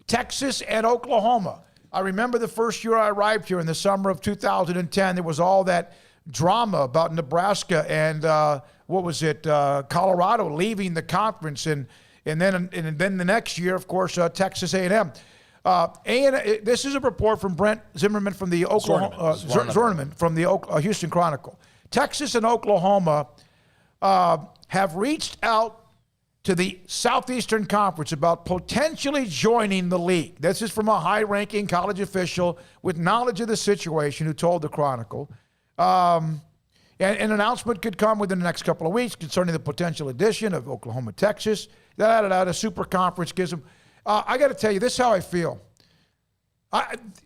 Texas and Oklahoma. I remember the first year I arrived here in the summer of 2010, there was all that drama about Nebraska and Colorado leaving the conference, and then the next year, of course, Texas A&M. This is a report from Brent Zimmerman from the Zimmerman from the Houston Chronicle. Texas and Oklahoma have reached out to the Southeastern Conference about potentially joining the league. This is from a high-ranking college official with knowledge of the situation who told the Chronicle. And an announcement could come within the next couple of weeks concerning the potential addition of Oklahoma, Texas. The super conference gives them. I got to tell you, this is how I feel.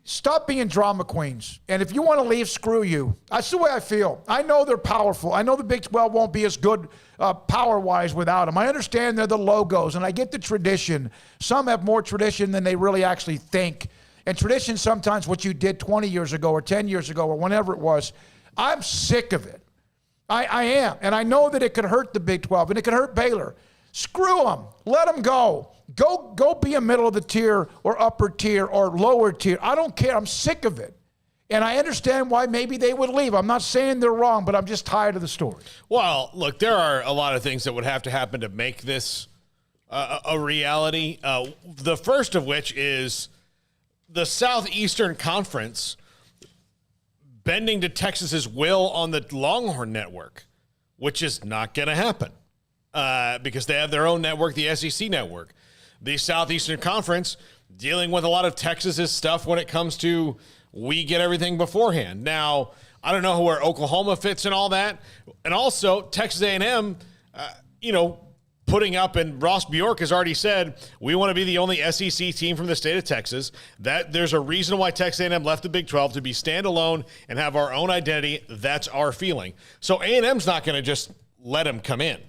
Stop being drama queens. And if you want to leave, screw you. That's the way I feel. I know they're powerful. I know the Big 12 won't be as good power-wise without them. I understand they're the logos, and I get the tradition. Some have more tradition than they really actually think. And tradition sometimes what you did 20 years ago or 10 years ago or whenever it was. I'm sick of it. I am. And I know that it could hurt the Big 12, and it could hurt Baylor. Screw them. Let them go. Go be a middle of the tier or upper tier or lower tier. I don't care. I'm sick of it. And I understand why maybe they would leave. I'm not saying they're wrong, but I'm just tired of the story. Well, look, there are a lot of things that would have to happen to make this a reality. The first of which is the Southeastern Conference bending to Texas's will on the Longhorn network, which is not going to happen because they have their own network, the SEC network. The Southeastern Conference dealing with a lot of Texas's stuff when it comes to we get everything beforehand. Now, I don't know where Oklahoma fits in all that. And also, Texas A&M, putting up, and Ross Bjork has already said, we want to be the only SEC team from the state of Texas. That there's a reason why Texas A&M left the Big 12 to be standalone and have our own identity. That's our feeling. So A&M's not going to just let them come in.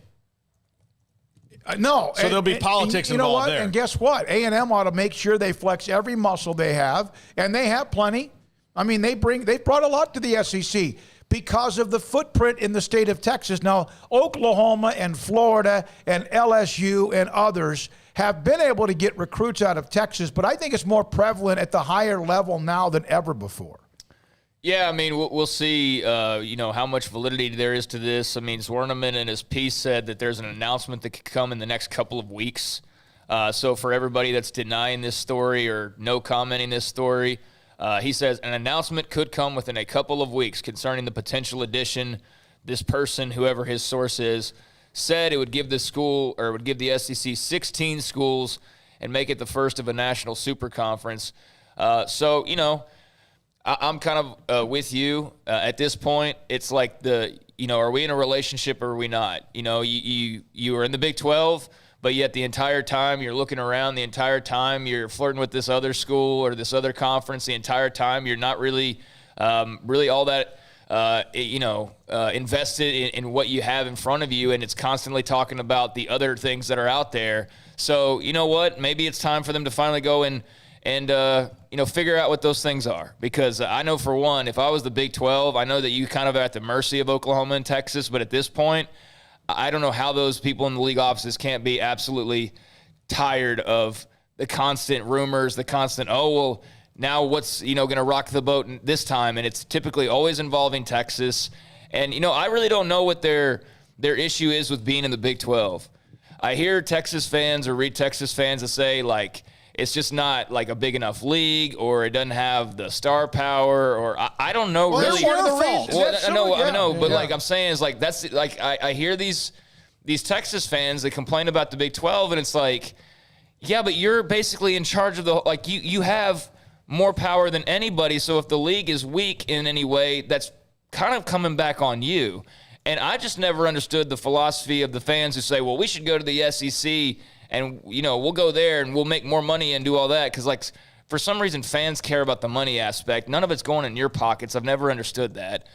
No. So there'll be politics involved there. And guess what? A&M ought to make sure they flex every muscle they have, and they have plenty. I mean, they brought a lot to the SEC because of the footprint in the state of Texas. Now, Oklahoma and Florida and LSU and others have been able to get recruits out of Texas, but I think it's more prevalent at the higher level now than ever before. Yeah, I mean, we'll see, how much validity there is to this. I mean, Zwerneman in his piece said that there's an announcement that could come in the next couple of weeks. So for everybody that's denying this story or no commenting this story, he says an announcement could come within a couple of weeks concerning the potential addition. This person, whoever his source is, said it would give the school, or it would give the SEC 16 schools and make it the first of a national super conference. I'm kind of with you at this point. It's like are we in a relationship or are we not? You are in the Big 12, but yet the entire time you're looking around, the entire time you're flirting with this other school or this other conference, the entire time you're not really all that, invested in what you have in front of you, and it's constantly talking about the other things that are out there. So you know what? Maybe it's time for them to finally go and figure out what those things are. Because I know, for one, if I was the Big 12, I know that you kind of are at the mercy of Oklahoma and Texas. But at this point, I don't know how those people in the league offices can't be absolutely tired of the constant rumors, the constant, now what's, going to rock the boat this time? And it's typically always involving Texas. And, I really don't know what their issue is with being in the Big 12. I hear Texas fans or read Texas fans that say, it's just not like a big enough league, or it doesn't have the star power, or I don't know really. That's one of the reasons. Well, I know, but I'm saying is that's I hear these Texas fans that complain about the Big 12, and it's like, yeah, but you're basically in charge of the you have more power than anybody. So if the league is weak in any way, that's kind of coming back on you. And I just never understood the philosophy of the fans who say, well, we should go to the SEC. And, we'll go there and we'll make more money and do all that. Because, for some reason, fans care about the money aspect. None of it's going in your pockets. I've never understood that.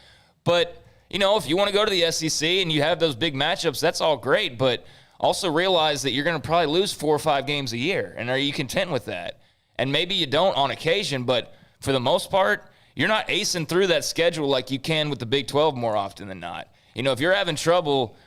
But, if you want to go to the SEC and you have those big matchups, that's all great. But also realize that you're going to probably lose 4 or 5 games a year. And are you content with that? And maybe you don't on occasion, but for the most part, you're not acing through that schedule like you can with the Big 12 more often than not. If you're having trouble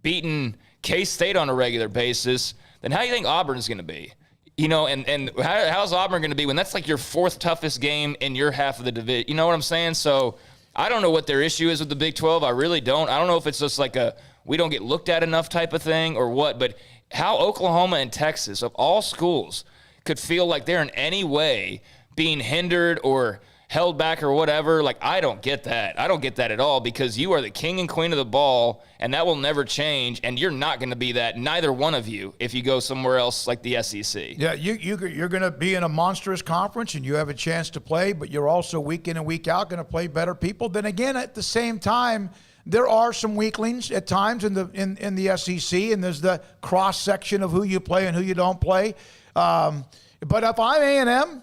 beating K-State on a regular basis, then how do you think Auburn's going to be? You know, and how's Auburn going to be when that's like your fourth toughest game in your half of the division? You know what I'm saying? So I don't know what their issue is with the Big 12. I really don't. I don't know if it's just like a we don't get looked at enough type of thing or what, but how Oklahoma and Texas, of all schools, could feel like they're in any way being hindered or held back or whatever, like, I don't get that. I don't get that at all, because you are the king and queen of the ball, and that will never change, and you're not going to be that, neither one of you, if you go somewhere else like the SEC. Yeah, you're going to be in a monstrous conference, and you have a chance to play, but you're also week in and week out going to play better people. Then again, at the same time, there are some weaklings at times in the SEC, and there's the cross-section of who you play and who you don't play. But if I'm A&M,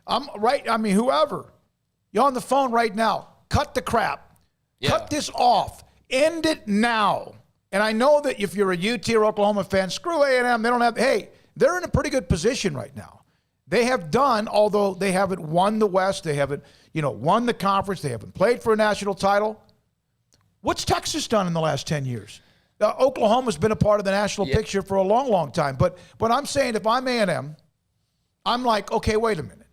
I'm right. I mean, whoever. You're on the phone right now. Cut the crap. Yeah. Cut this off. End it now. And I know that if you're a UT or Oklahoma fan, screw A&M. They don't have. Hey, they're in a pretty good position right now. They have done, although they haven't won the West, they haven't, won the conference, they haven't played for a national title. What's Texas done in the last 10 years? Oklahoma's been a part of the national picture for a long, long time. But I'm saying, if I'm A&M, I'm like, okay, wait a minute.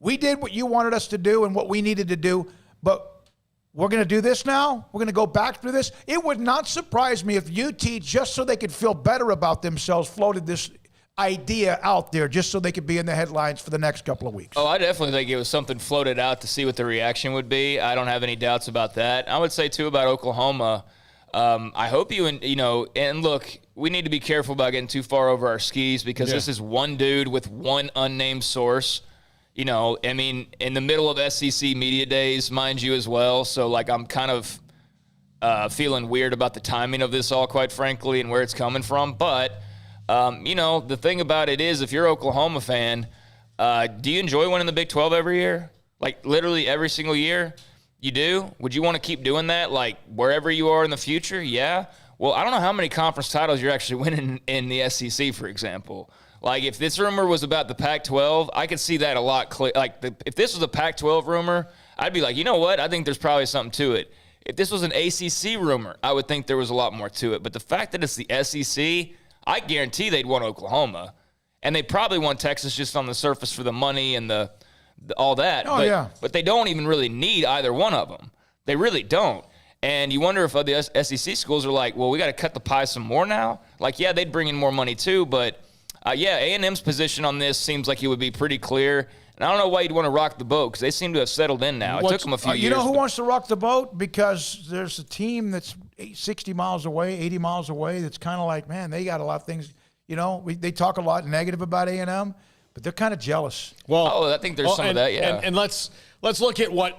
We did what you wanted us to do and what we needed to do, but we're going to do this now? We're going to go back to this? It would not surprise me if UT, just so they could feel better about themselves, floated this idea out there just so they could be in the headlines for the next couple of weeks. Oh, I definitely think it was something floated out to see what the reaction would be. I don't have any doubts about that. I would say, too, about Oklahoma, I hope and look, we need to be careful about getting too far over our skis, because this is one dude with one unnamed source. I mean, in the middle of SEC media days, mind you, as well. So, like, I'm kind of feeling weird about the timing of this all, quite frankly, and where it's coming from. But, the thing about it is, if you're an Oklahoma fan, do you enjoy winning the Big 12 every year? Like, literally every single year? You do? Would you want to keep doing that, like, wherever you are in the future? Yeah? Well, I don't know how many conference titles you're actually winning in the SEC, for example. Like, if this rumor was about the Pac-12, I could see that a lot clear. Like, if this was a Pac-12 rumor, I'd be like, you know what? I think there's probably something to it. If this was an ACC rumor, I would think there was a lot more to it. But the fact that it's the SEC, I guarantee they'd want Oklahoma. And they probably want Texas just on the surface for the money and the all that. But they don't even really need either one of them. They really don't. And you wonder if other SEC schools are like, well, we got to cut the pie some more now. Like, yeah, they'd bring in more money too, but A&M's position on this seems like it would be pretty clear. And I don't know why you'd want to rock the boat, because they seem to have settled in now. It took them a few years. You know who wants to rock the boat? Because there's a team that's 60 miles away, 80 miles away, that's kind of like, man, they got a lot of things. They talk a lot negative about A&M, but they're kind of jealous. Well, I think there's some of that, yeah. And let's look at what.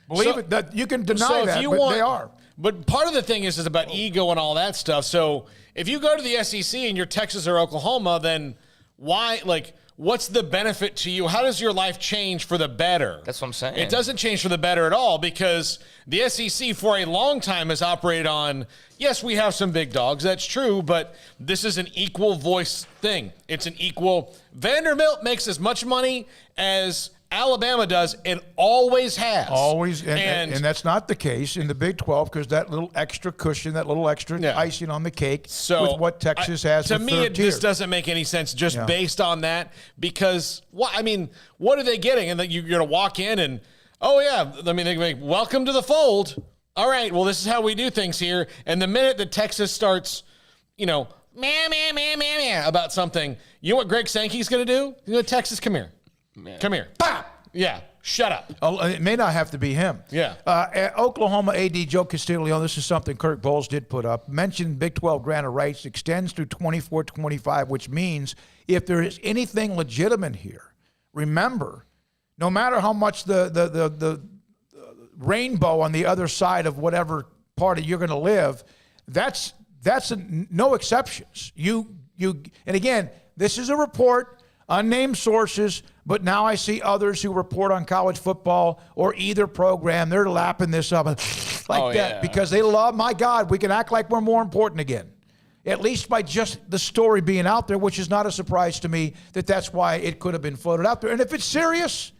Believe it, that you can deny that, but they are. But part of the thing is about ego and all that stuff. So if you go to the SEC and you're Texas or Oklahoma, then why, like, what's the benefit to you? How does your life change for the better? That's what I'm saying. It doesn't change for the better at all, because the SEC for a long time has operated on, yes, we have some big dogs, that's true, but this is an equal voice thing. It's an equal. Vanderbilt makes as much money as Alabama does. It always has. Always. And that's not the case in the Big 12, because that little extra cushion, that little extra icing on the cake with what Texas has. To me, it just doesn't make any sense just based on that, because, what are they getting? And then you're going to walk in and, they make, welcome to the fold. All right, well, this is how we do things here. And the minute that Texas starts, meh, about something, you know what Greg Sankey's going to do? Texas, come here. Yeah. Come here. Bah! Yeah, shut up. It may not have to be him. Yeah. Oklahoma AD Joe Castillo, this is something Kirk Bowles did put up, mentioned Big 12 grant of rights extends through 24-25, which means if there is anything legitimate here, remember, no matter how much the rainbow on the other side of whatever party you're going to live, that's no exceptions. And again, this is a report, unnamed sources, but now I see others who report on college football or either program. They're lapping this up because they love, my God, we can act like we're more important again. At least by just the story being out there, which is not a surprise to me, that's why it could have been floated out there. And if it's serious,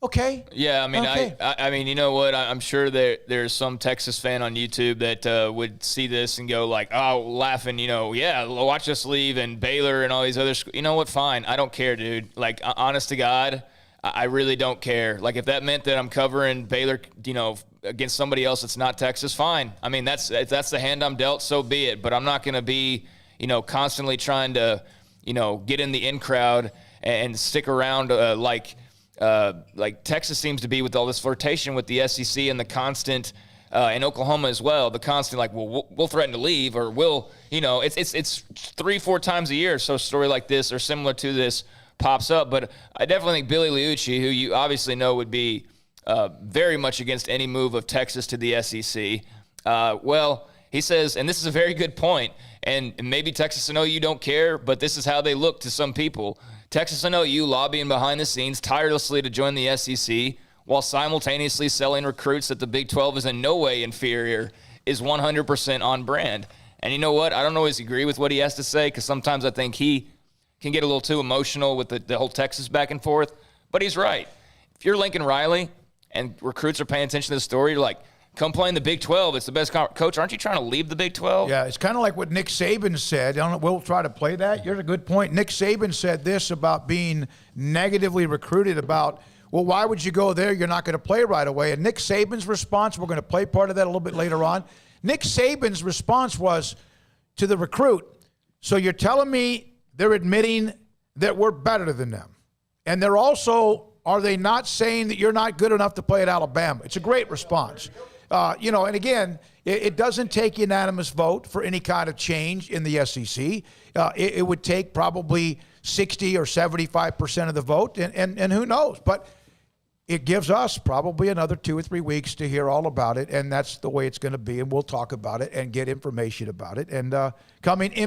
Okay. Yeah, I mean, Okay. I mean, you know what? I'm sure there's some Texas fan on YouTube that would see this and go like, oh, laughing, yeah, watch us leave and Baylor and all these other schools. You know what? Fine. I don't care, dude. Like, honest to God, I really don't care. Like, if that meant that I'm covering Baylor, against somebody else that's not Texas, fine. I mean, that's the hand I'm dealt, so be it. But I'm not going to be, constantly trying to, get in the in crowd and stick around like Texas seems to be with all this flirtation with the SEC and the constant, and Oklahoma as well, the constant like, well, we'll threaten to leave, or we'll, it's 3-4 times a year. So a story like this or similar to this pops up. But I definitely think Billy Liucci, who you obviously know would be very much against any move of Texas to the SEC. Well, he says, and this is a very good point, and maybe Texas and OU don't care, but this is how they look to some people. Texas and OU lobbying behind the scenes tirelessly to join the SEC while simultaneously selling recruits that the Big 12 is in no way inferior is 100% on brand. And you know what? I don't always agree with what he has to say because sometimes I think he can get a little too emotional with the whole Texas back and forth. But he's right. If you're Lincoln Riley and recruits are paying attention to the story, you're like, come play in the Big 12. It's the best coach. Aren't you trying to leave the Big 12? Yeah, it's kind of like what Nick Saban said. I don't know, we'll try to play that. Here's a good point. Nick Saban said this about being negatively recruited about, well, why would you go there? You're not going to play right away. And Nick Saban's response, we're going to play part of that a little bit later on. Nick Saban's response was to the recruit, so you're telling me they're admitting that we're better than them. And they're also, are they not saying that you're not good enough to play at Alabama? It's a great response. And again, it doesn't take unanimous vote for any kind of change in the SEC. It would take probably 60 or 75% of the vote, and who knows? But it gives us probably another 2 or 3 weeks to hear all about it, and that's the way it's going to be, and we'll talk about it and get information about it. And coming in.